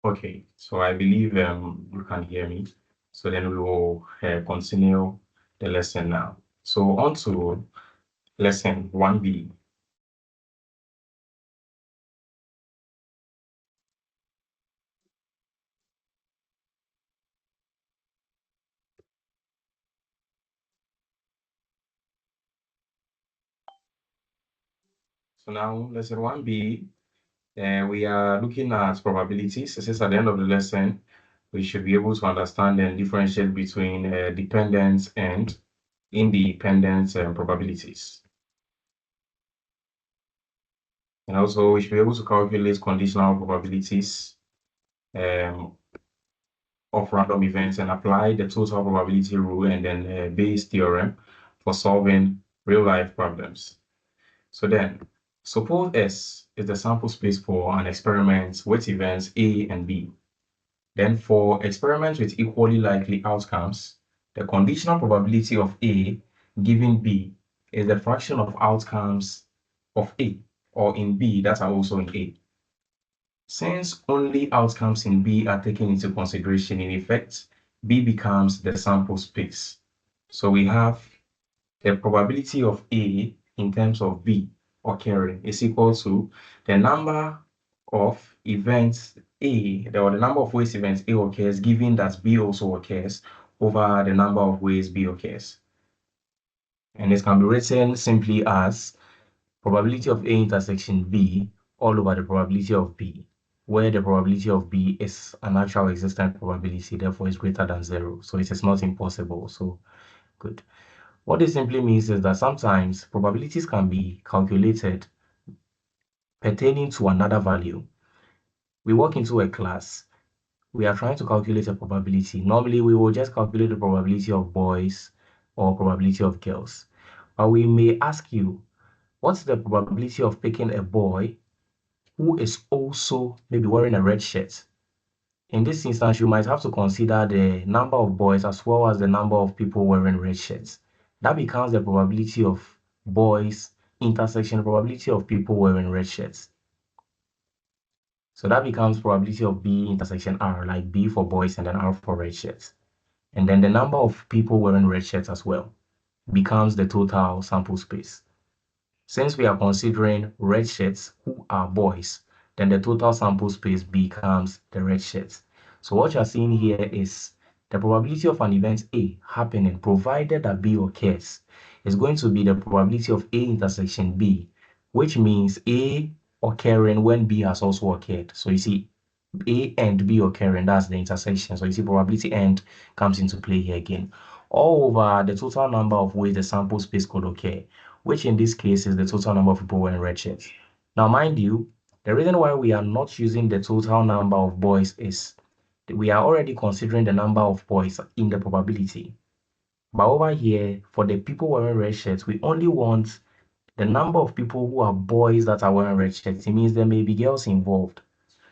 Okay, so I believe you can hear me. So then we will continue the lesson now. So on to lesson 1B. So now lesson 1B, we are looking at probabilities. Since at the end of the lesson, we should be able to understand and differentiate between dependence and independent probabilities. And also, we should be able to calculate conditional probabilities um, of random events and apply the total probability rule and then Bayes theorem for solving real-life problems. So then, suppose S is the sample space for an experiment with events A and B. Then for experiments with equally likely outcomes, the conditional probability of A given B is the fraction of outcomes of A, or in B that are also in A. Since only outcomes in B are taken into consideration, in effect, B becomes the sample space. So we have the probability of A in terms of B occurring is equal to the number of events A, or the number of ways events A occurs, given that B also occurs, over the number of ways B occurs. And this can be written simply as probability of A intersection B all over the probability of B, where the probability of B is an actual existent probability, therefore is greater than 0. So it is not impossible. So good. What this simply means is that sometimes probabilities can be calculated pertaining to another value. We walk into a class, we are trying to calculate a probability. Normally, we will just calculate the probability of boys or probability of girls. But we may ask you, what's the probability of picking a boy who is also maybe wearing a red shirt? In this instance, you might have to consider the number of boys as well as the number of people wearing red shirts. That becomes the probability of boys intersection probability of people wearing red shirts. So that becomes probability of B intersection R, like B for boys and then R for red shirts. And then the number of people wearing red shirts as well becomes the total sample space. Since we are considering red shirts who are boys, then the total sample space becomes the red shirts. So what you're seeing here is the probability of an event A happening, provided that B occurs, is going to be the probability of A intersection B, which means A occurring when B has also occurred. So you see, A and B occurring, that's the intersection. So you see, probability end comes into play here again. All over the total number of ways the sample space could occur, which in this case is the total number of people wearing red shirts. Now, mind you, the reason why we are not using the total number of boys is we are already considering the number of boys in the probability. But over here, for the people wearing red shirts, we only want the number of people who are boys that are wearing red shirts. It means there may be girls involved.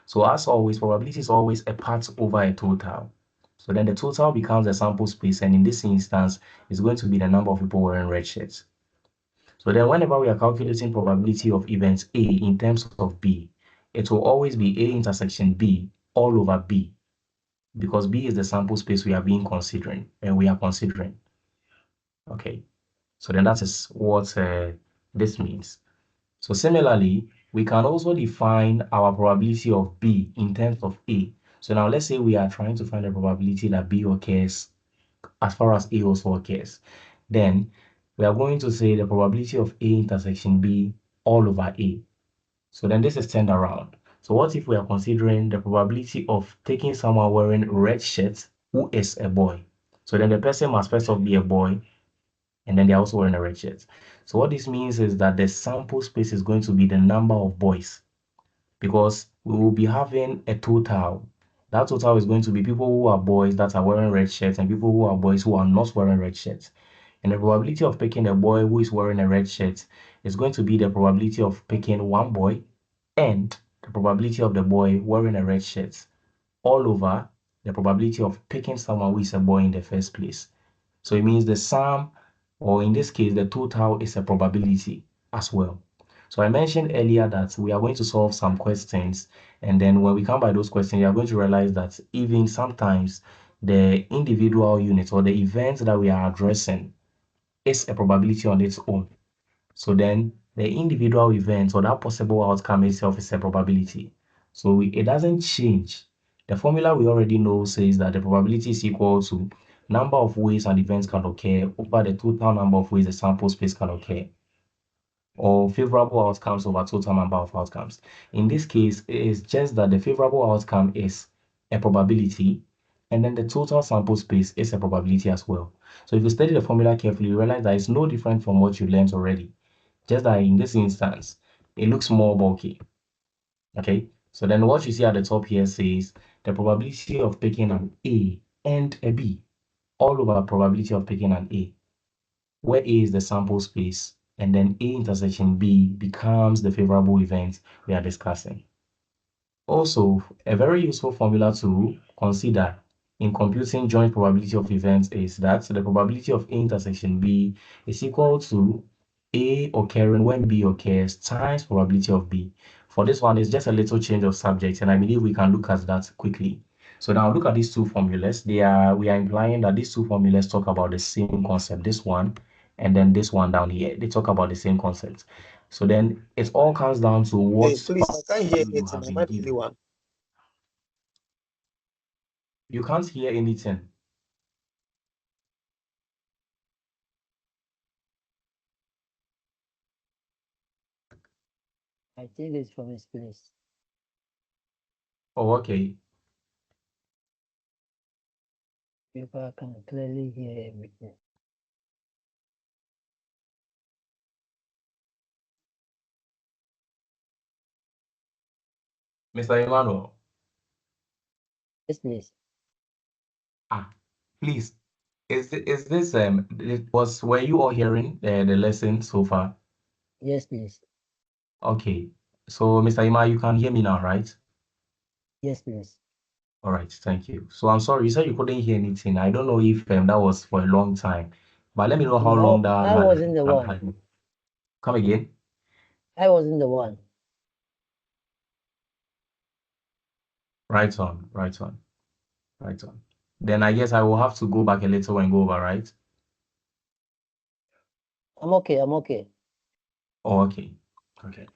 So as always, probability is always a part over a total. So then the total becomes the sample space, and in this instance, it's going to be the number of people wearing red shirts. So then whenever we are calculating probability of events A in terms of B, it will always be A intersection B all over B, because B is the sample space we are considering. Okay, so then that is what this means. So similarly, we can also define our probability of B in terms of A. So now let's say we are trying to find the probability that B occurs as far as A also occurs. Then we are going to say the probability of A intersection B all over A. So then this is turned around. So what if we are considering the probability of taking someone wearing red shirt who is a boy? So then the person must first off be a boy, and then they're also wearing a red shirt. So what this means is that the sample space is going to be the number of boys, because we will be having a total. That total is going to be people who are boys that are wearing red shirts and people who are boys who are not wearing red shirts. And the probability of picking a boy who is wearing a red shirt is going to be the probability of picking one boy and the probability of the boy wearing a red shirt all over the probability of picking someone who is a boy in the first place. So it means the sum, or in this case, the total is a probability as well. So I mentioned earlier that we are going to solve some questions, and then when we come by those questions, you are going to realize that even sometimes the individual unit or the events that we are addressing is a probability on its own. So then the individual event or that possible outcome itself is a probability. So it doesn't change. The formula we already know says that the probability is equal to number of ways an event can occur over the total number of ways the sample space can occur, or favorable outcomes over total number of outcomes. In this case, it is just that the favorable outcome is a probability, and then the total sample space is a probability as well. So if you study the formula carefully, you realize that it's no different from what you learned already. Just that in this instance, it looks more bulky. Okay, so then what you see at the top here says the probability of picking an A and a B, all over probability of picking an A, where A is the sample space, and then A intersection B becomes the favorable event we are discussing. Also, a very useful formula to consider in computing joint probability of events is that the probability of A intersection B is equal to A occurring when B occurs times probability of B. For this one, it's just a little change of subject, and I believe we can look at that quickly. So now look at these two formulas. We are implying that these two formulas talk about the same concept. This one and then this one down here, they talk about the same concept. So then it all comes down to what Hey, please, I can't hear you anything. have Am been I the only given. one? You can't hear anything. I think it's from his place. Oh, okay. People can clearly hear everything. Mr. Emmanuel, Yes, please. please, is this were you all hearing the lesson so far? Yes, please. Okay. So, Mr. Ima, you can hear me now, right? Yes, please. All right, thank you. So I'm sorry, you said you couldn't hear anything. I don't know if that was for a long time, but let me know how long No, that I wasn't the one. had. Come again. I wasn't the one. Right on, right on, right on. Then I guess I will have to go back a little and go over, right? I'm okay. I'm okay. Oh, okay. Okay.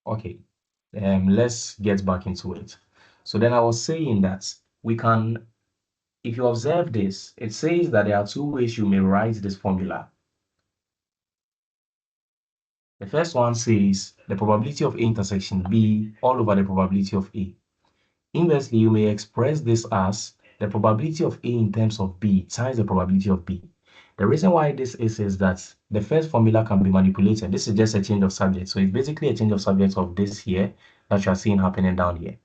Okay. Let's get back into it. So then I was saying that we can, if you observe this, it says that there are two ways you may write this formula. The first one says the probability of A intersection B all over the probability of A. Inversely, you may express this as the probability of A in terms of B times the probability of B. The reason why this is that the first formula can be manipulated. This is just a change of subject. So it's basically a change of subject of this here that you are seeing happening down here.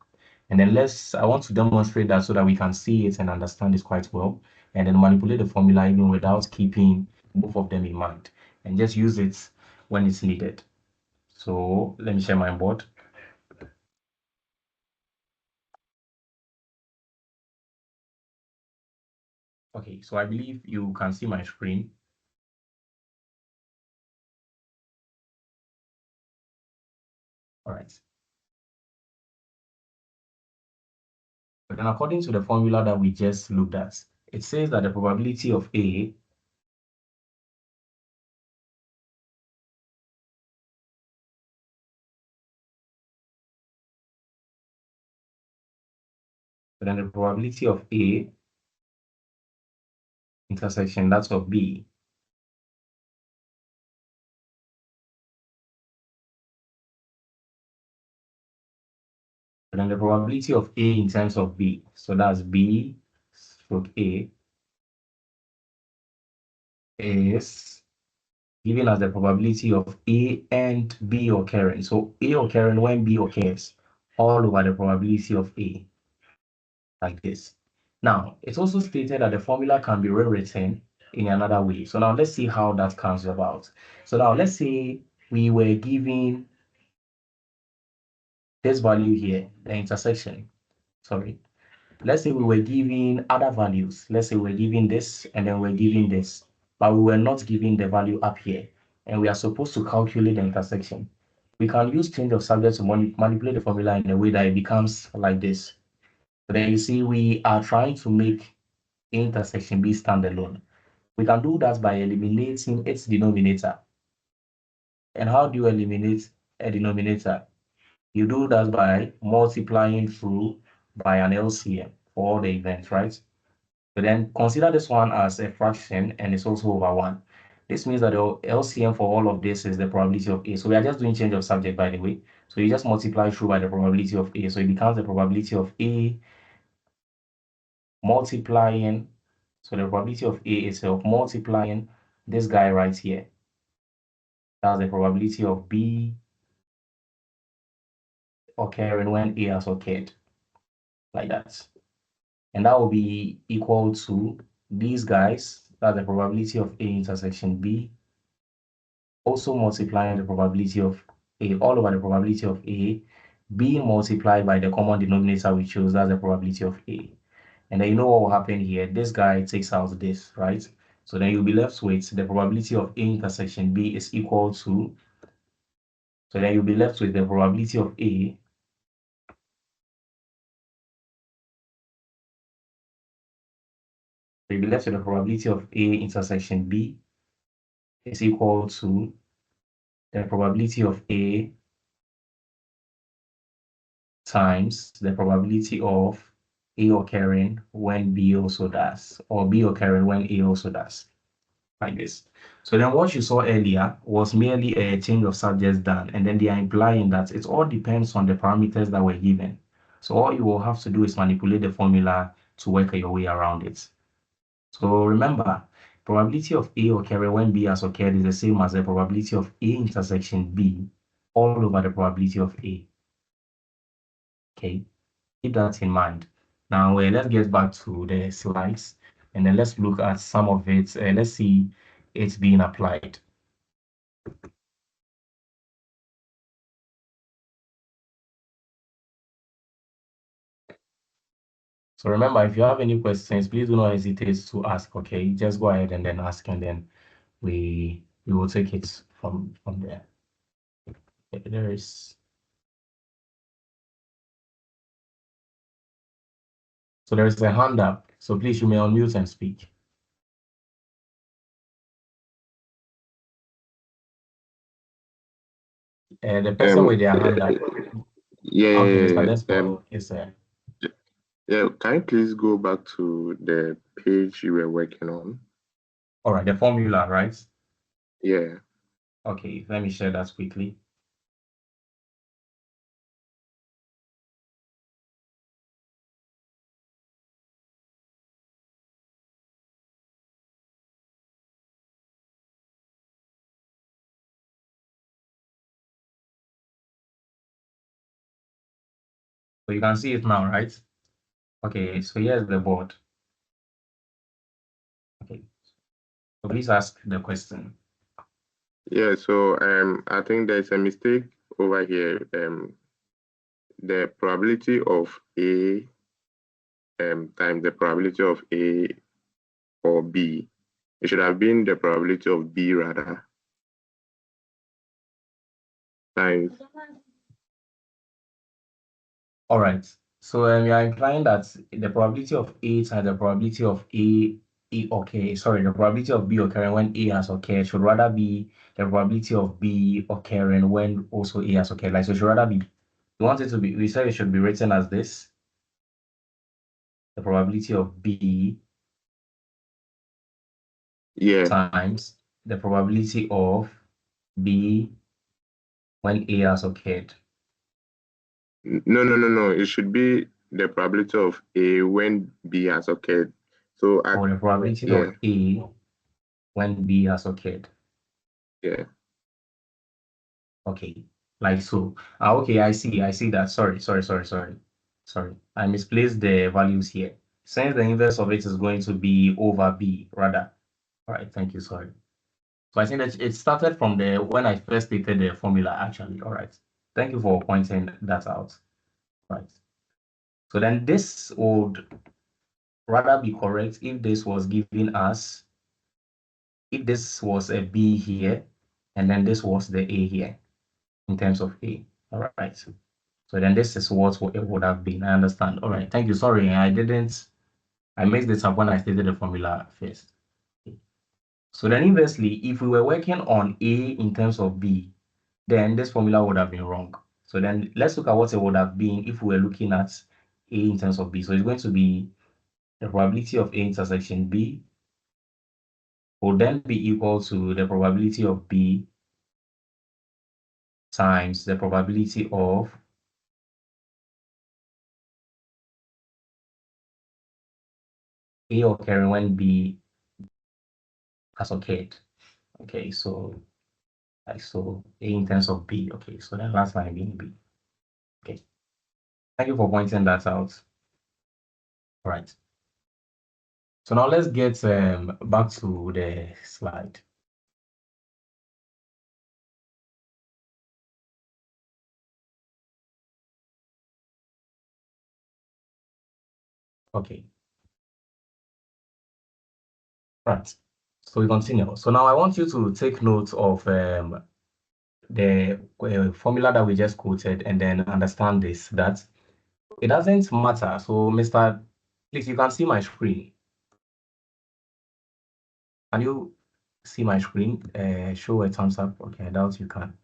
And then I want to demonstrate that so that we can see it and understand this quite well, and then manipulate the formula even without keeping both of them in mind, and just use it when it's needed. So let me share my board. Okay, so I believe you can see my screen. All right. But then according to the formula that we just looked at, it says that the probability of A but then the probability of A intersection that of B but then the probability of A in terms of B, so that's B stroke A, is given as the probability of A and B occurring. So A occurring when B occurs, all over the probability of A, like this. Now, it's also stated that the formula can be rewritten in another way. So now let's see how that comes about. So now let's say we were given this value here, the intersection, sorry. let's say we were giving other values. Let's say we're giving this and then we're giving this, but we were not giving the value up here. And we are supposed to calculate the intersection. We can use change of subject to manipulate the formula in a way that it becomes like this. So then you see we are trying to make intersection be standalone. We can do that by eliminating its denominator. And how do you eliminate a denominator? You do that by multiplying through by an LCM for all the events, right? So then consider this one as a fraction and it's also over 1. This means that the LCM for all of this is the probability of A. So we are just doing change of subject, by the way. So you just multiply through by the probability of A. So it becomes the probability of A multiplying. So the probability of A itself multiplying this guy right here. That's the probability of B occurring when A has occurred, like that. And that will be equal to these guys, that's the probability of A intersection B, also multiplying the probability of A, all over the probability of A, B multiplied by the common denominator we chose, that's the probability of A. And then you know what will happen here? This guy takes out this, right? So then you'll be left with the probability of A intersection B is equal to, so then you'll be left with the probability of A So you'll be left with the probability of A intersection B is equal to the probability of A times the probability of A occurring when B also does, or B occurring when A also does, like this. So then what you saw earlier was merely a change of subjects done, and then they are implying that it all depends on the parameters that were given. So all you will have to do is manipulate the formula to work your way around it. So remember, probability of A occurring when B has occurred is the same as the probability of A intersection B all over the probability of A. Okay, keep that in mind. Now, let's get back to the slides and then let's look at some of it. Let's see it being applied. So remember, if you have any questions, please do not hesitate to ask, okay? Just go ahead and then ask, and then we will take it from there. Okay, there is... So there is a hand up. So please, you may unmute and speak. The person with their hand up. Yeah, Okay, Mr. Despo is there. Yeah, can you please go back to the page you were working on? All right, the formula, right? Yeah. Okay, let me share that quickly. So you can see it now, right? Okay, so here's the board. Okay, so please ask the question. Yeah, so I think there's a mistake over here. The probability of A times the probability of A or B. It should have been the probability of B rather times. All right, so we are implying that the probability of A times the probability of the probability of B occurring when A has occurred should rather be the probability of B occurring when also A has occurred. Like, so it should rather be, we want it to be, we said it should be written as this, the probability of B times the probability of B when A has occurred. No. It should be the probability of A when B has occurred. So Or the probability of A when B has occurred. Yeah. Okay, like so. Okay, I see that. Sorry. I misplaced the values here. Since the inverse of it is going to be over B, rather. All right, thank you, sorry. So I think that it started from the when I first stated the formula, actually. All right. Thank you for pointing that out. Right. So then this would rather be correct if this was given as, if this was a B here, and then this was the A here, in terms of A. All right. So then this is what it would have been. I understand. All right. Thank you. Sorry, I mixed this up when I stated the formula first. So then inversely, if we were working on A in terms of B, then this formula would have been wrong. So then let's look at what it would have been if we were looking at A in terms of B. So it's going to be the probability of A intersection B will then be equal to the probability of B times the probability of A occurring when B has occurred. Okay, so A in terms of B. Okay, so then last line being B. Okay, thank you for pointing that out. All right. So now let's get back to the slide. Okay. Right. So we continue. So now I want you to take note of the formula that we just quoted and then understand this, that it doesn't matter. So Mr. Please, you can see my screen. Can you see my screen? Show a thumbs up. Okay, I doubt you can.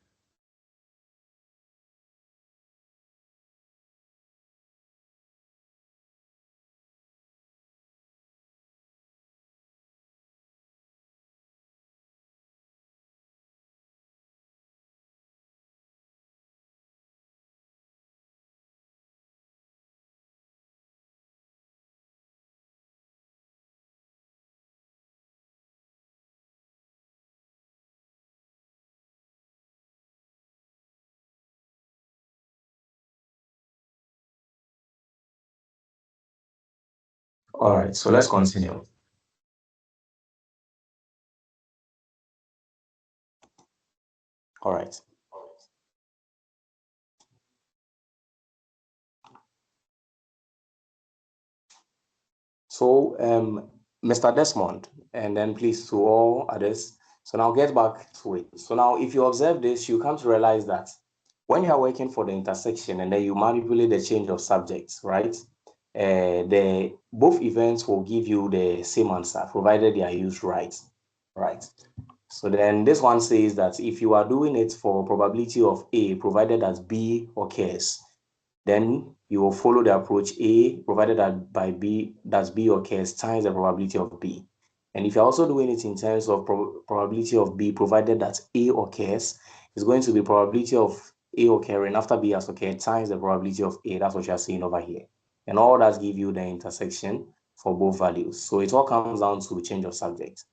All right, so let's continue. All right. So, Mr. Desmond, and then please to all others. So now get back to it. So now if you observe this, you come to realize that when you are working for the intersection and then you manipulate the change of subjects, right? Both events will give you the same answer, provided they are used right. Right. So then this one says that if you are doing it for probability of A, provided that B occurs, then you will follow the approach A, provided that by B, that's B occurs, times the probability of B. And if you're also doing it in terms of probability of B, provided that A occurs, it's going to be probability of A occurring after B has occurred times the probability of A. That's what you're seeing over here. And all that give you the intersection for both values. So it all comes down to change of subject.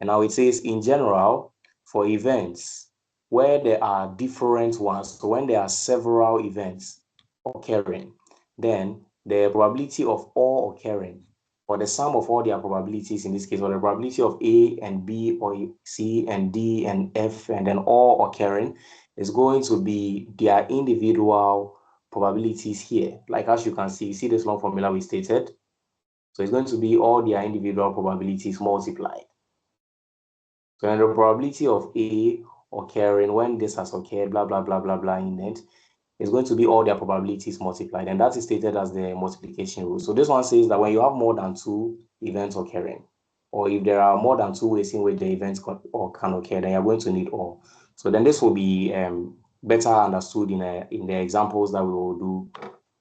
And now it says, in general, for events where there are different ones, so when there are several events occurring, then the probability of all occurring, or the sum of all their probabilities in this case, or the probability of A and B or C and D and F and then all occurring is going to be their individual probabilities here. Like as you can see this long formula we stated. So it's going to be all their individual probabilities multiplied. So then the probability of A occurring when this has occurred, blah, blah, blah, blah, blah in it, is going to be all their probabilities multiplied. And that is stated as the multiplication rule. So this one says that when you have more than two events occurring, or if there are more than two ways in which the events can occur, then you're going to need all. So then this will be better understood in the examples that we will do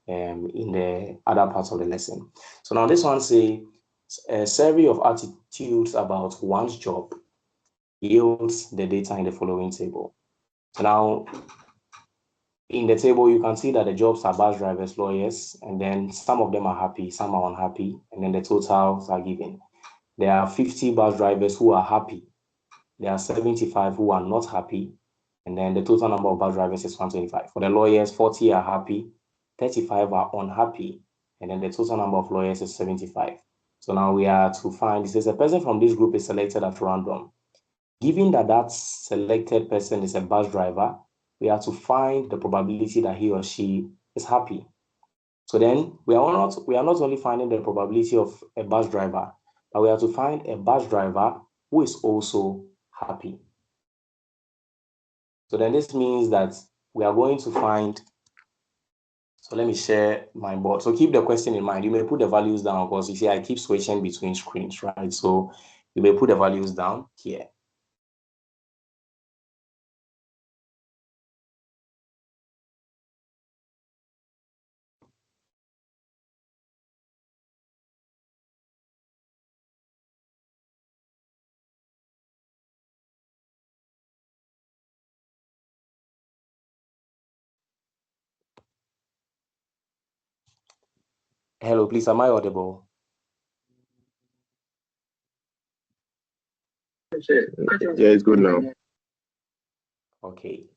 in the other parts of the lesson. So now this one says a survey of attitudes about one's job yields the data in the following table. So now in the table, you can see that the jobs are bus drivers, lawyers, and then some of them are happy, some are unhappy, and then the totals are given. There are 50 bus drivers who are happy. There are 75 who are not happy, and then the total number of bus drivers is 125. For the lawyers, 40 are happy, 35 are unhappy, and then the total number of lawyers is 75. So now we are to find, it says a person from this group is selected at random. Given that that selected person is a bus driver, we have to find the probability that he or she is happy. So then we are not only finding the probability of a bus driver, but we have to find a bus driver who is also happy. So then this means that we are going to find, so let me share my board. So keep the question in mind. You may put the values down because you see I keep switching between screens, right? So you may put the values down here. Hello, please, am I audible? Yeah, it's good now. Okay.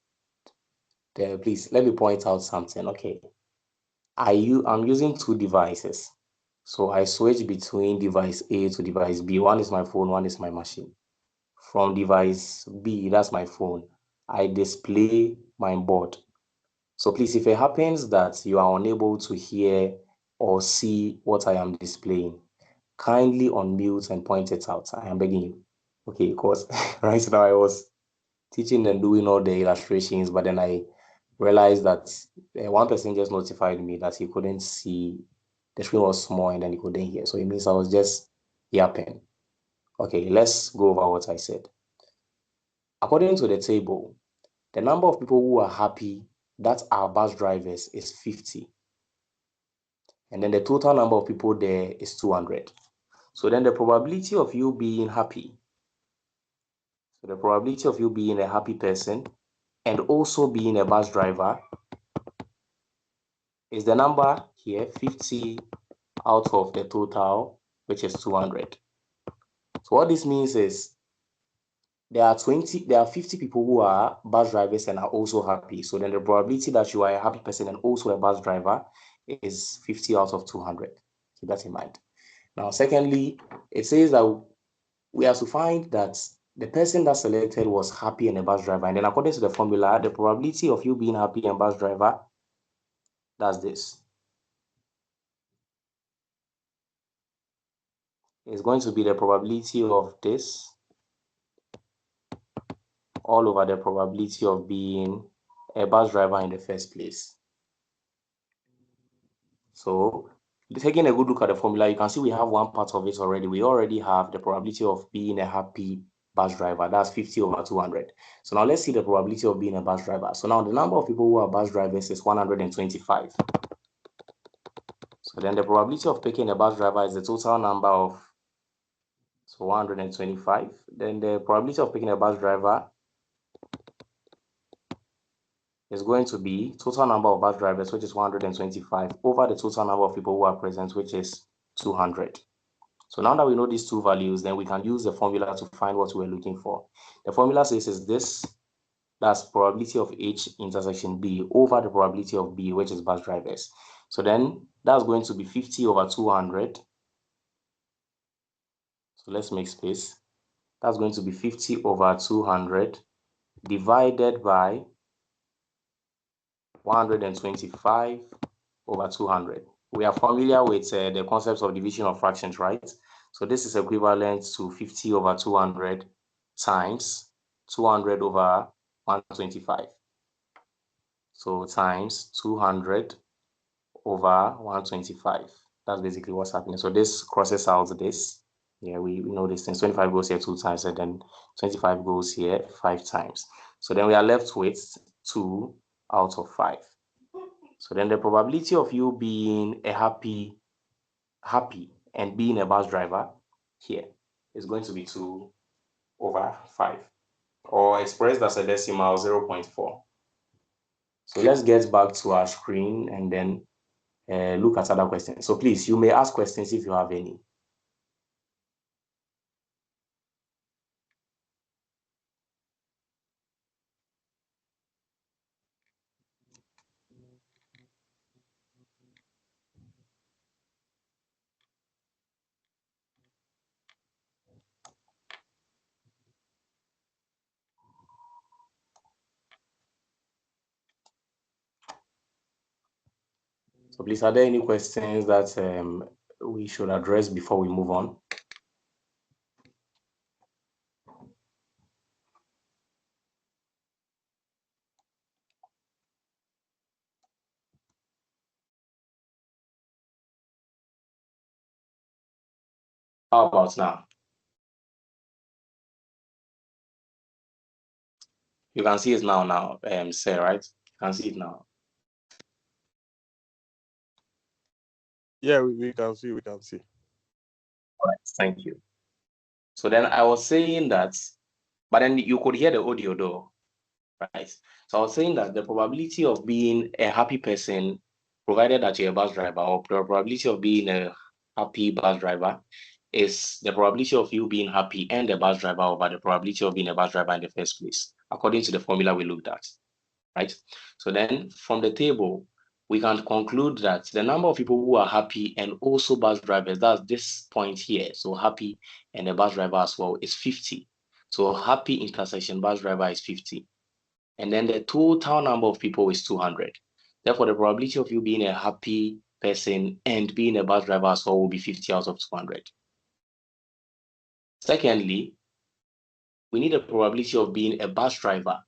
There, please, let me point out something. Okay. I'm using two devices. So I switch between device A to device B. One is my phone, one is my machine. From device B, that's my phone, I display my board. So please, if it happens that you are unable to hear or see what I am displaying, kindly unmute and point it out. I am begging you. Okay, because right now I was teaching and doing all the illustrations, but then I realized that one person just notified me that he couldn't see, the screen was small and then he couldn't hear. So it means I was just yapping. Okay, let's go over what I said. According to the table, the number of people who are happy that are bus drivers is 50. And then the total number of people there is 200. So then the probability of you being happy, so the probability of you being a happy person and also being a bus driver is the number here, 50 out of the total, which is 200. So what this means is there are 50 people who are bus drivers and are also happy. So then the probability that you are a happy person and also a bus driver is 50 out of 200. Keep that in mind. Now, secondly, it says that we have to find that the person that selected was happy and a bus driver. And then according to the formula, the probability of you being happy and bus driver, that's this. It's going to be the probability of this all over the probability of being a bus driver in the first place. So taking a good look at the formula, you can see we have one part of it already. We already have the probability of being a happy bus driver. That's 50 over 200. So now let's see the probability of being a bus driver. So now the number of people who are bus drivers is 125. So then the probability of picking a bus driver is the total number of, so 125. Then the probability of picking a bus driver is going to be total number of bus drivers, which is 125, over the total number of people who are present, which is 200. So now that we know these two values, then we can use the formula to find what we're looking for. The formula says is this, that's probability of H intersection B over the probability of B, which is bus drivers. So then that's going to be 50 over 200. So let's make space. That's going to be 50 over 200 divided by 125 over 200. We are familiar with the concepts of division of fractions, right? So this is equivalent to 50 over 200 times 200 over 125. So times 200 over 125. That's basically what's happening. So this crosses out this. Yeah, we know this thing. 25 goes here 2 times, and then 25 goes here 5 times. So then we are left with 2 out of 5. So then the probability of you being a happy and being a bus driver here is going to be 2 over 5, or expressed as a decimal, 0.4. So let's get back to our screen and then look at other questions. So please, you may ask questions if you have any. So please, are there any questions that we should address before we move on? How about now? You can see it now, sir, right? You can see it now. Yeah, we can see, All right, thank you. So then I was saying that, but then you could hear the audio though, right? So I was saying that the probability of being a happy person, provided that you're a bus driver, or the probability of being a happy bus driver is the probability of you being happy and the bus driver over the probability of being a bus driver in the first place, according to the formula we looked at, right? So then from the table, we can conclude that the number of people who are happy and also bus drivers, that's this point here, so happy and the bus driver as well, is 50. So happy intersection bus driver is 50. And then the total number of people is 200. Therefore, the probability of you being a happy person and being a bus driver as well will be 50 out of 200. Secondly, we need a probability of being a bus driver.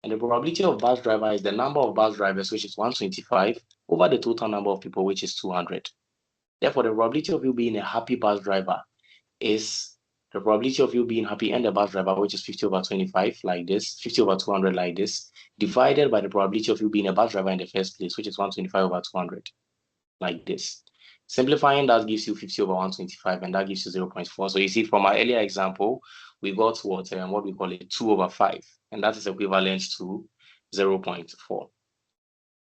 And the probability of bus driver is the number of bus drivers, which is 125, over the total number of people, which is 200. Therefore, the probability of you being a happy bus driver is the probability of you being happy and a bus driver, which is 50 over 25, like this, 50 over 200, like this, divided by the probability of you being a bus driver in the first place, which is 125 over 200, like this. Simplifying that gives you 50 over 125, and that gives you 0.4. So you see, from our earlier example, we got what we call a 2 over 5, and that is equivalent to 0.4.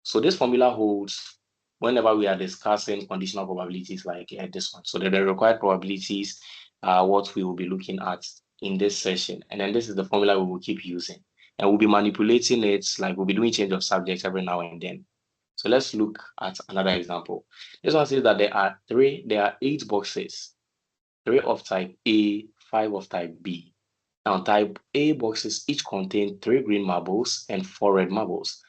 So this formula holds whenever we are discussing conditional probabilities like this one. So the required probabilities are what we will be looking at in this session. And then this is the formula we will keep using. And we'll be manipulating it, like we'll be doing change of subjects every now and then. So let's look at another example. This one says that there are 8 boxes, 3 of type A, 5 of type B. Now, type A boxes each contain 3 green marbles and 4 red marbles.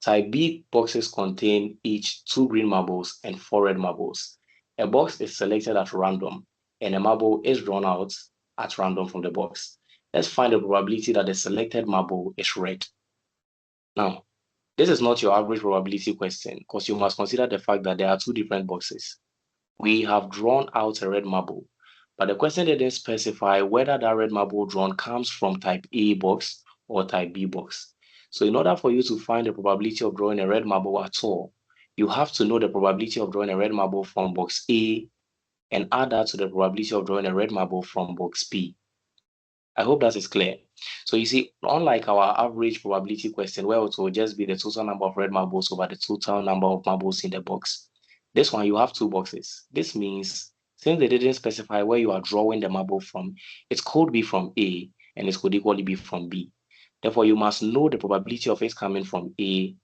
Type B boxes contain each 2 green marbles and 4 red marbles. A box is selected at random, and a marble is drawn out at random from the box. Let's find the probability that the selected marble is red. Now, this is not your average probability question, because you must consider the fact that there are 2 different boxes. We have drawn out a red marble, but the question didn't specify whether that red marble drawn comes from type A box or type B box. So in order for you to find the probability of drawing a red marble at all, you have to know the probability of drawing a red marble from box A and add that to the probability of drawing a red marble from box B. I hope that is clear. So you see, unlike our average probability question where it will just be the total number of red marbles over the total number of marbles in the box, this one you have 2 boxes. This means since they didn't specify where you are drawing the marble from, it could be from A and it could equally be from B. Therefore, you must know the probability of it coming from A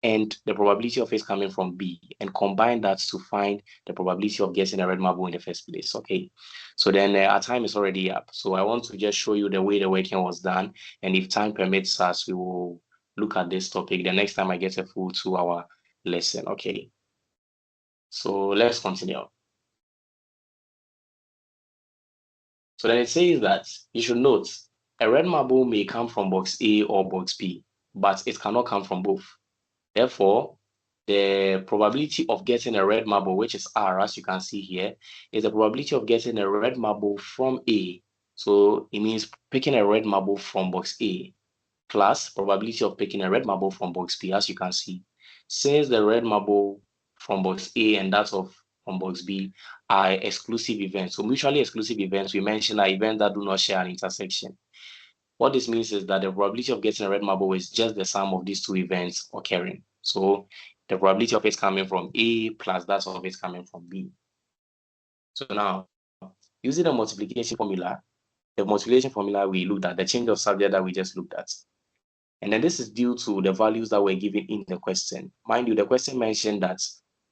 and the probability of it coming from B, and combine that to find the probability of getting a red marble in the first place. Okay, so then our time is already up. So I want to just show you the way the working was done, and if time permits us, we will look at this topic the next time I get a full 2-hour lesson. Okay, so let's continue. So then it says that you should note a red marble may come from box A or box B, but it cannot come from both. Therefore, the probability of getting a red marble, which is R, as you can see here, is the probability of getting a red marble from A. So it means picking a red marble from box A, plus probability of picking a red marble from box B, as you can see. Since the red marble from box A and that from box B are exclusive events. So mutually exclusive events, we mentioned, are events that do not share an intersection. What this means is that the probability of getting a red marble is just the sum of these 2 events occurring. So the probability of it coming from A plus that of it coming from B. So now, using the multiplication formula we looked at, the change of subject that we just looked at. And then this is due to the values that were given in the question. Mind you, the question mentioned that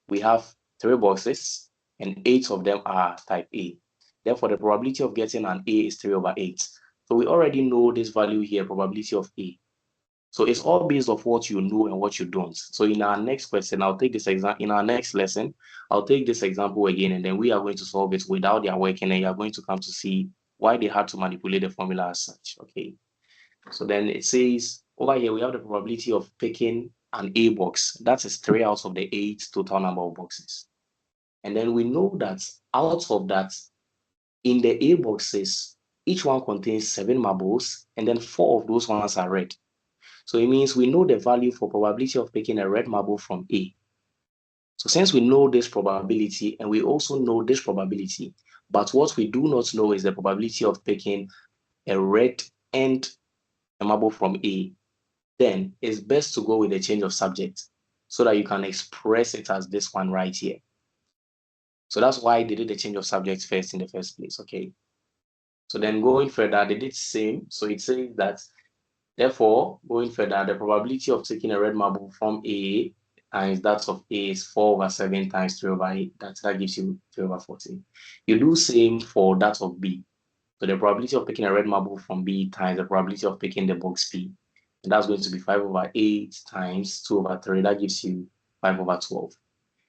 we have 3 boxes and 8 of them are type A. Therefore, the probability of getting an A is 3 over 8. So we already know this value here, probability of A. So it's all based off what you know and what you don't. So in our next question, I'll take this example. In our next lesson, I'll take this example again, and then we are going to solve it without their working, and you are going to come to see why they had to manipulate the formula as such. Okay. So then it says over here we have the probability of picking an A box. That is 3 out of the 8 total number of boxes. And then we know that out of that, in the A boxes, each one contains 7 marbles, and then 4 of those ones are red. So it means we know the value for probability of picking a red marble from A. So since we know this probability and we also know this probability, but what we do not know is the probability of picking a red and a marble from A, then it's best to go with a change of subject so that you can express it as this one right here. So that's why they did the change of subject first in the first place, okay? So then going further, they did same. So it says that, therefore, going further, the probability of taking a red marble from A times that of A is 4/7 times 3/8. That gives you 3/14. You do same for that of B. So the probability of picking a red marble from B times the probability of picking the box B. And that's going to be 5/8 times 2/3. That gives you 5/12.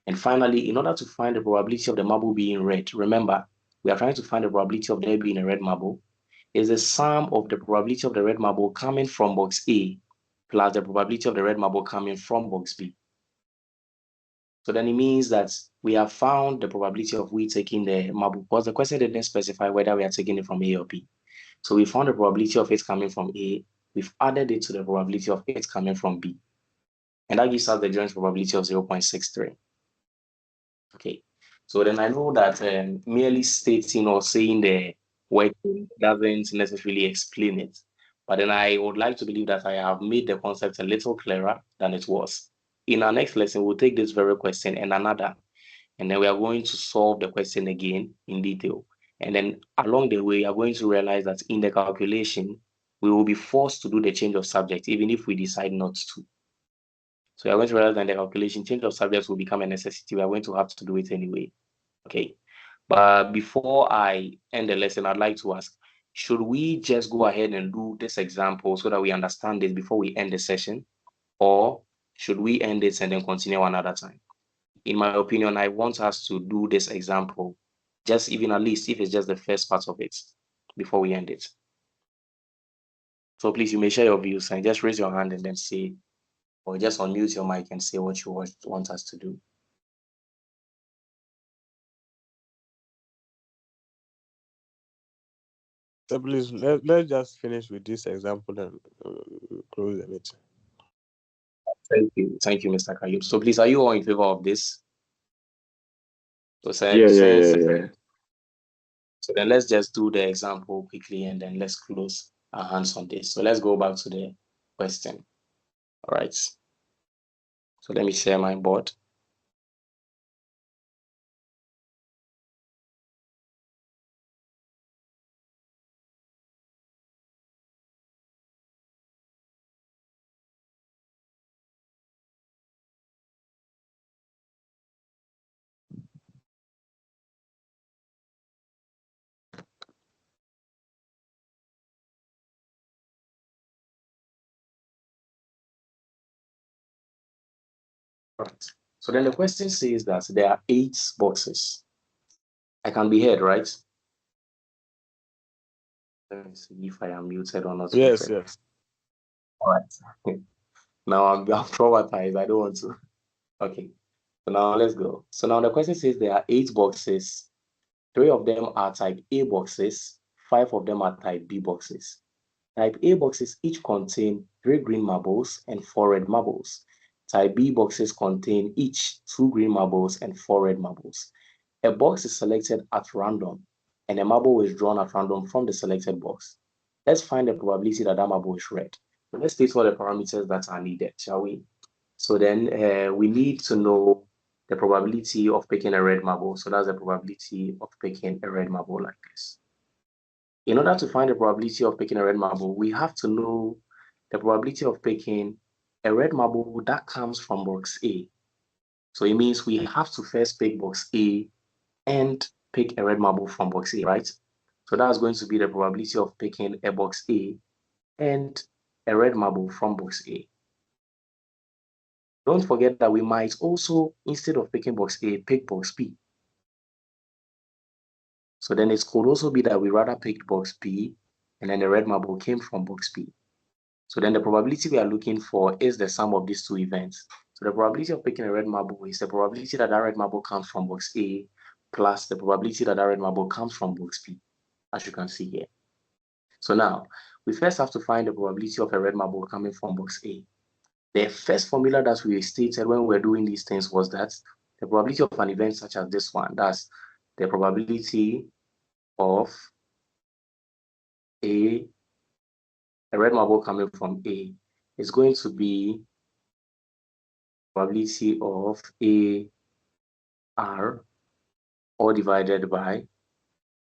And finally, in order to find the probability of the marble being red, remember, we are trying to find the probability of there being a red marble, is the sum of the probability of the red marble coming from box A plus the probability of the red marble coming from box B. So then it means that we have found the probability of we taking the marble, because the question didn't specify whether we are taking it from A or B. So we found the probability of it coming from A, we've added it to the probability of it coming from B. And that gives us the joint probability of 0.63. Okay, so then I know that merely stating or saying the working doesn't necessarily explain it. But then I would like to believe that I have made the concept a little clearer than it was. In our next lesson, we'll take this very question and another, and then we are going to solve the question again in detail. And then along the way, you are going to realize that in the calculation, we will be forced to do the change of subject, even if we decide not to. So you're going to realize that in the calculation, change of subjects will become a necessity. We are going to have to do it anyway. Okay. But before I end the lesson, I'd like to ask, should we just go ahead and do this example so that we understand this before we end the session? Or should we end this and then continue another time? In my opinion, I want us to do this example, just even at least if it's just the first part of it, before we end it. So please, you may share your views and just raise your hand and then say, or just unmute your mic and say what you want us to do. So please, let's just finish with this example and close the meeting. Thank you, Mr. Kayub. So please, are you all in favor of this? So Yeah. So then let's just do the example quickly and then let's close our hands on this. So let's go back to the question. All right. So let me share my board. Right. So then the question says that there are 8 boxes. I can be heard, right? Let me see if I am muted or not. Yes. All right. Now I'm traumatized. I don't want to. Okay. So now let's go. So now the question says there are 8 boxes. 3 of them are type A boxes. 5 of them are type B boxes. Type A boxes each contain 3 green marbles and 4 red marbles. Type B boxes contain each 2 green marbles and 4 red marbles. A box is selected at random, and a marble is drawn at random from the selected box. Let's find the probability that that marble is red. So let's state all the parameters that are needed, shall we? So then we need to know the probability of picking a red marble. So that's the probability of picking a red marble like this. In order to find the probability of picking a red marble, we have to know the probability of picking a red marble that comes from box A. So it means we have to first pick box A and pick a red marble from box A, right? So that's going to be the probability of picking a box A and a red marble from box A. Don't forget that we might also, instead of picking box A, pick box B. So then it could also be that we rather picked box B and then the red marble came from box B. So then the probability we are looking for is the sum of these two events. So the probability of picking a red marble is the probability that that red marble comes from box A plus the probability that that red marble comes from box B, as you can see here. So now, we first have to find the probability of a red marble coming from box A. The first formula that we stated when we were doing these things was that the probability of an event such as this one, that's the probability of a red marble coming from A, is going to be probability of A R all divided by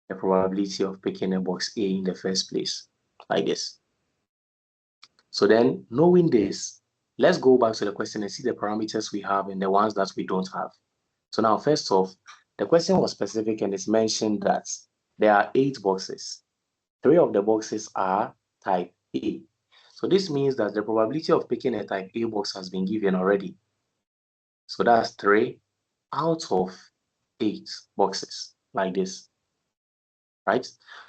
the probability of picking a box A in the first place, like this. So then, knowing this, let's go back to the question and see the parameters we have and the ones that we don't have. So now, first off, the question was specific and it's mentioned that there are 8 boxes. 3 of the boxes are type A. So this means that the probability of picking a type A box has been given already. So that's 3 out of 8 boxes, like this, right?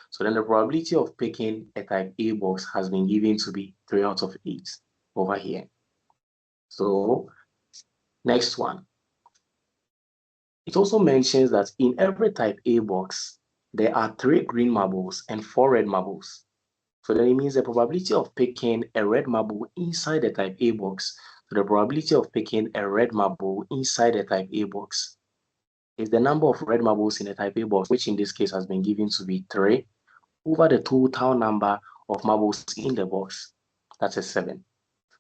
So then the probability of picking a type A box has been given to be 3 out of 8 over here. So next one. It also mentions that in every type A box, there are 3 green marbles and 4 red marbles. So then it means the probability of picking a red marble inside the type A box, so the probability of picking a red marble inside the type A box is the number of red marbles in the type A box, which in this case has been given to be 3 over the total number of marbles in the box. That is 7.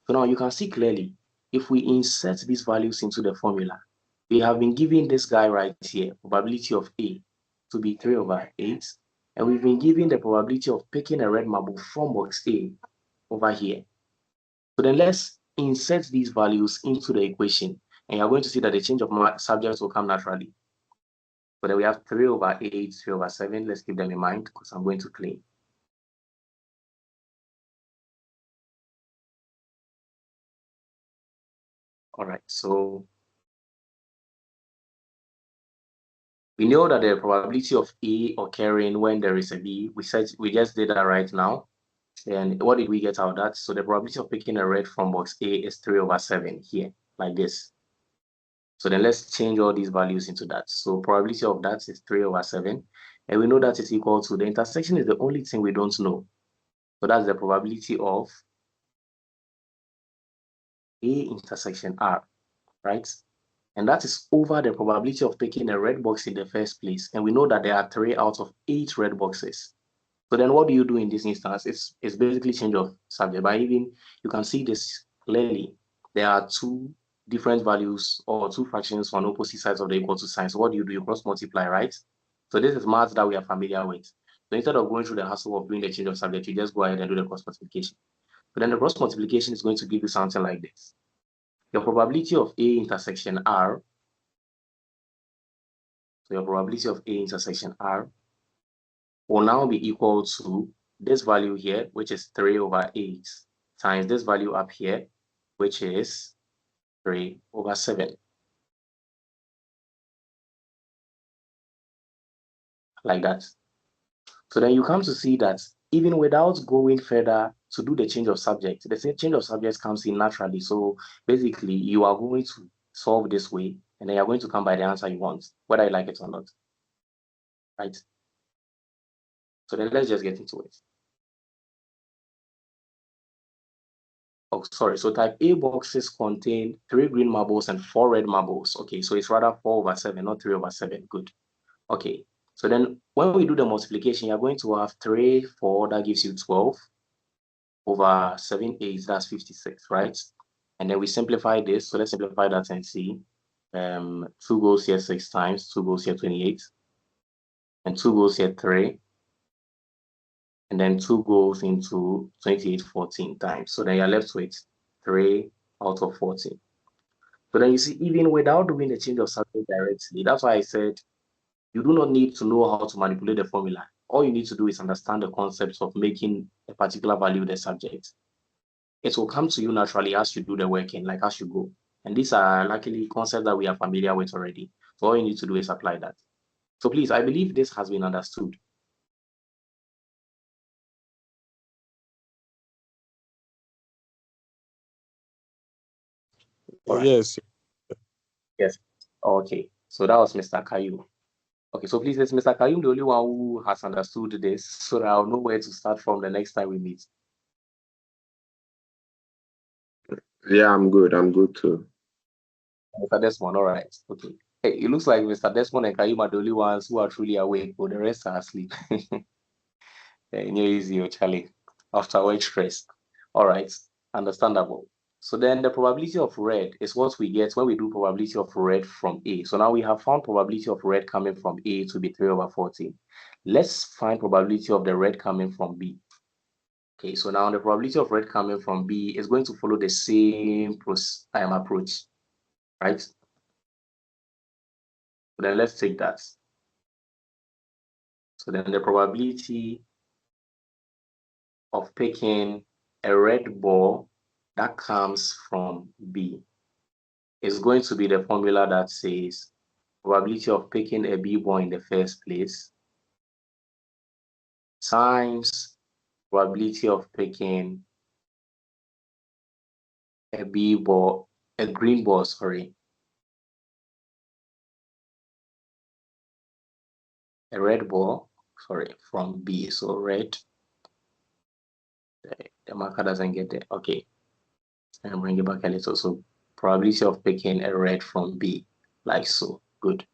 So now you can see clearly, if we insert these values into the formula, we have been given this guy right here, probability of A to be 3 over 8. And we've been given the probability of picking a red marble from box A over here. So then let's insert these values into the equation. And you're going to see that the change of subjects will come naturally. So then we have 3 over 8, 3 over 7. Let's keep them in mind because I'm going to clean. All right, so we know that the probability of A occurring when there is a B, we just did that right now. And what did we get out of that? So the probability of picking a red from box A is 3 over 7 here, like this. So then let's change all these values into that. So probability of that is 3 over 7. And we know that is equal to the intersection is the only thing we don't know. So that's the probability of A intersection R, right? And that is over the probability of picking a red box in the first place. And we know that there are 3 out of 8 red boxes. So then what do you do in this instance? It's basically change of subject. But even you can see this clearly. There are 2 different values or 2 fractions on opposite sides of the equal to sign. So what do? You cross multiply, right? So this is math that we are familiar with. So instead of going through the hassle of doing the change of subject, you just go ahead and do the cross multiplication. So then the cross multiplication is going to give you something like this. Your probability of A intersection R, so your probability of A intersection R will now be equal to this value here, which is 3 over 8, times this value up here, which is 3 over 7. Like that. So then you come to see that even without going further to do the change of subject, the change of subject comes in naturally. So basically, you are going to solve this way, and then you're going to come by the answer you want, whether you like it or not. Right? So then let's just get into it. Oh, sorry. So type A boxes contain 3 green marbles and 4 red marbles. Okay, so it's rather 4 over 7, not 3 over 7. Good. Okay, so then when we do the multiplication, you're going to have 3, 4, that gives you 12, over 7, 8, that's 56, right? And then we simplify this. So let's simplify that and see. 2 goes here 6 times, 2 goes here 28, and 2 goes here 3. And then 2 goes into 28 14 times. So then you're left with 3 out of 14. So then you see, even without doing the change of subject directly, that's why I said you do not need to know how to manipulate the formula. All you need to do is understand the concepts of making a particular value the subject. it will come to you naturally as you do the working, like as you go. And these are luckily concepts that we are familiar with already. So all you need to do is apply that. So please, I believe this has been understood. All right. Yes. Yes. Okay. So that was Mr. Kayu. Okay, so please, is Mr. Kayu the only one who has understood this so that I'll know where to start from the next time we meet? Yeah, I'm good. I'm good too. Mr. Desmond, all right. Okay. Hey, it looks like Mr. Desmond and Kayu are the only ones who are truly awake, but the rest are asleep. Easy, Charlie. After work stress. All right, understandable. So then the probability of red is what we get when we do probability of red from A. So now we have found probability of red coming from A to be 3/14. Let's find probability of the red coming from B. Okay, so now the probability of red coming from B is going to follow the same approach, right? So then let's take that. So then the probability of picking a red ball that comes from B is going to be the formula that says probability of picking a B ball in the first place times probability of picking a green ball, a red ball, from B. So red, the marker doesn't get there. Okay, and bring it back a little. So probability of picking a red from B, like so. Good.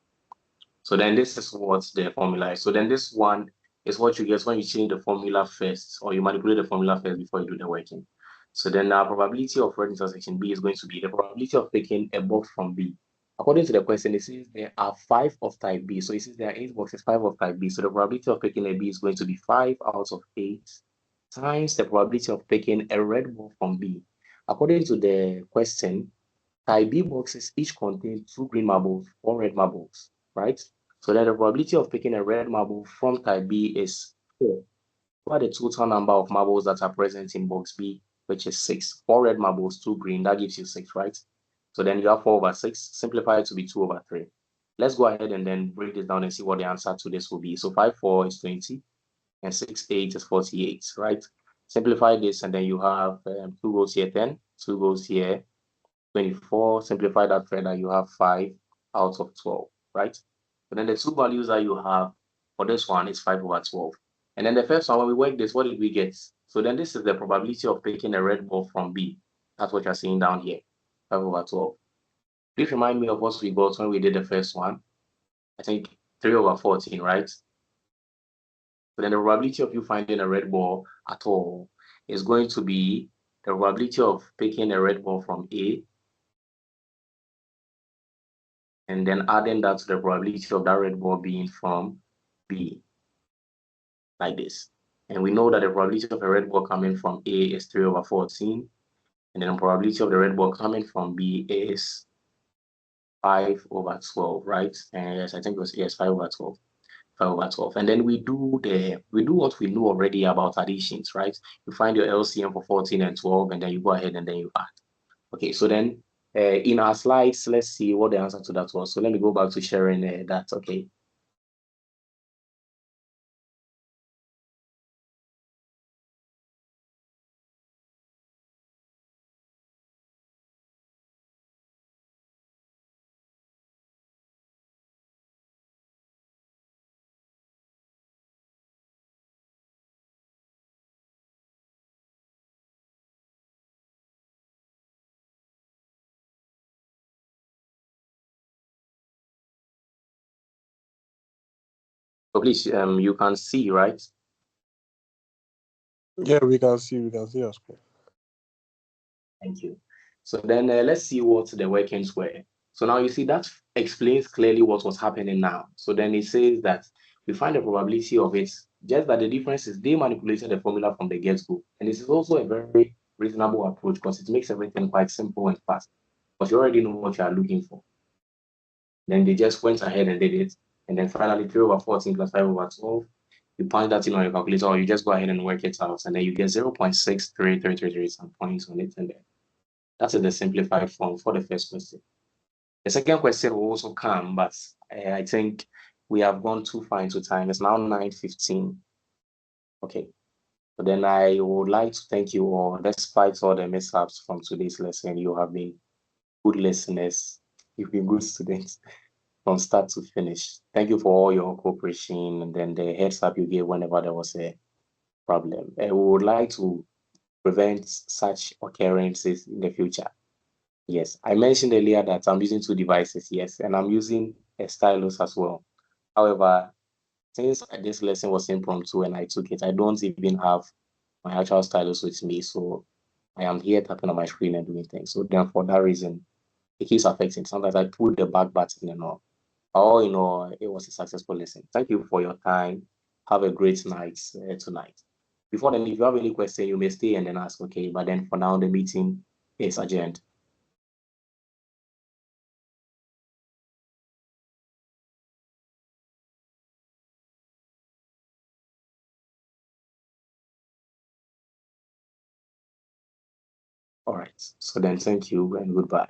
So then this is what the formula is. So then this one is what you get when you change the formula first, or you manipulate the formula first before you do the working. So then our probability of red intersection B is going to be the probability of picking a box from B. According to the question, it says there are 5 of type B. So it says there are 8 boxes, 5 of type B. So the probability of picking a B is going to be 5 out of 8 times the probability of picking a red ball from B. According to the question, type B boxes each contain 2 green marbles, 1 red marbles, right? So then the probability of picking a red marble from type B is 4. What are the total number of marbles that are present in box B, which is 6? 4 red marbles, 2 green, that gives you 6, right? So then you have 4/6, simplify it to be 2/3. Let's go ahead and then break this down and see what the answer to this will be. So 5/4 is 20, and 6/8 is 48, right? Simplify this, and then you have 2 goes here, 10, 2 goes here, 24. Simplify that further, you have 5 out of 12, right? And then the two values that you have for this one is 5/12. And then the first one, when we work this, what did we get? So then this is the probability of picking a red ball from B. That's what you're seeing down here, 5/12. Please remind me of what we got when we did the first one. I think 3/14, right? So then the probability of you finding a red ball at all is going to be the probability of picking a red ball from A and then adding that to the probability of that red ball being from B, like this. And we know that the probability of a red ball coming from A is 3/14, and then the probability of the red ball coming from B is 5/12, right? And yes, I think it was 5/12. 5/12. And then we do what we know already about additions, right? You find your LCM for 14 and 12, and then you go ahead and then you add. Okay, so then in our slides, let's see what the answer to that was. So let me go back to sharing that. Okay. So please, you can see, right? Yeah, we can see your screen. Thank you. So then let's see what the workings were. So now you see that explains clearly what was happening now. So then it says that we find the probability of it, just that the difference is they manipulated the formula from the get-go. And this is also a very reasonable approach because it makes everything quite simple and fast. Because you already know what you are looking for. Then they just went ahead and did it. And then finally 3/14 plus 5/12, you punch that in on your calculator, or you just go ahead and work it out, and then you get 0.63333 some points on it, and then that is the simplified form for the first question. The second question will also come, but I think we have gone too far into time. It's now 9:15. Okay. So then I would like to thank you all. Despite all the mishaps from today's lesson, you have been good listeners. You've been good students from start to finish. Thank you for all your cooperation and then the heads up you gave whenever there was a problem. We would like to prevent such occurrences in the future. Yes, I mentioned earlier that I'm using two devices, yes, and I'm using a stylus as well. However, since this lesson was impromptu and I took it, I don't even have my actual stylus with me, so I am here tapping on my screen and doing things. So then for that reason, it keeps affecting. Sometimes I pull the back button and all. All in all, it was a successful lesson. Thank you for your time. Have a great night tonight. Before then, if you have any question, you may stay and then ask, okay? But then for now, the meeting is adjourned. All right. So then thank you and goodbye.